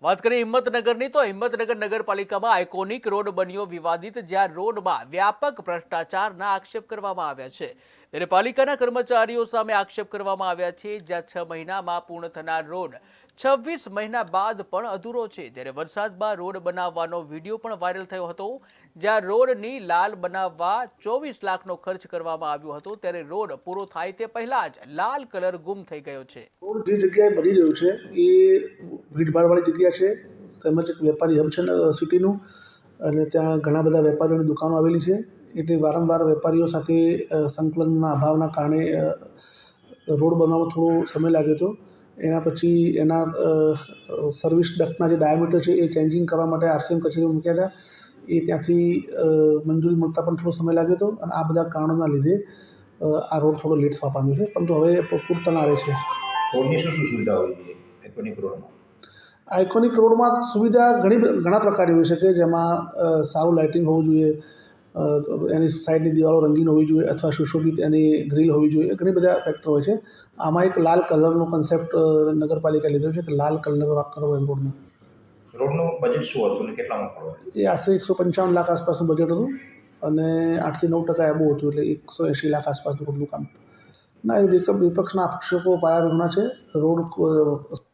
વાત કરીએ હિંમતનગરની તો હિંમતનગર નગરપાલિકામાં આઇકોનિક રોડ બન્યો વિવાદિત, જ્યાં રોડમાં વ્યાપક ભ્રષ્ટાચારના આક્ષેપ કરવામાં આવ્યા છે। ત્યારે પાલિકાના કર્મચારીઓ સામે આક્ષેપ કરવામાં આવ્યા છે, જ્યાં 6 મહિનામાં પૂર્ણ થનાર રોડ 26 મહિના બાદ પણ અધૂરો છે। ત્યારે વરસાદમાં રોડ બનાવવાનો વિડીયો પણ વાયરલ થયો હતો, જ્યાં રોડની લાલ બનાવવા 24 લાખનો ખર્ચ કરવામાં આવ્યો હતો। ત્યારે રોડ પૂરો થાય તે પહેલા જ લાલ કલર ગુમ થઈ ગયો છે। રોડ જે જગ્યાએ બની રહ્યું છે એ ભીડભાડવાળી જગ્યા છે, તેમજ એક વેપારી હબ છે સિટીનું, અને ત્યાં ઘણા બધા વેપારીઓની દુકાનો આવેલી છે। એટલે વારંવાર વેપારીઓ સાથે સંકલનના અભાવના કારણે રોડ બનાવવામાં થોડો સમય લાગ્યો હતો। એના પછી એના સર્વિસ ડક્ટના જે ડાયામીટર છે એ ચેન્જિંગ કરવા માટે આરસીએમ કચેરીમાં મૂક્યા હતા। એ ત્યાંથી મંજૂરી મળતા પણ થોડો સમય લાગ્યો હતો, અને આ બધા કારણોના લીધે આ રોડ થોડો લેટ થવા પામ્યો છે, પરંતુ હવે પૂરતા આરે છે। રોડની શું સુવિધા હોવી જોઈએ આઇકોનિક રોડમાં? આઇકોનિક રોડમાં સુવિધા ઘણા પ્રકારની હોઈ શકે, જેમાં સારું લાઇટિંગ હોવું જોઈએ, એની સાઈડની દિવાલો રંગીન હોવી જોઈએ, અથવા સુશોભિત એની ગ્રીલ હોવી જોઈએ। ઘણી બધા ફેક્ટર હોય છે। આમાં એક લાલ કલરનો કન્સેપ્ટ નગરપાલિકાએ લીધો છે કે લાલ કલર કરવો એમ રોડનો। રોડનું બજેટ શું હતું અને કેટલામાં પડવા? એ આશરે 155 લાખ આસપાસનું બજેટ હતું, અને 8 થી 9% એબો હતું, એટલે 180 લાખ આસપાસનું રોડનું કામ। ના, એ વિપક્ષના આક્ષેપો પાયા વિહોણા છે। રોડ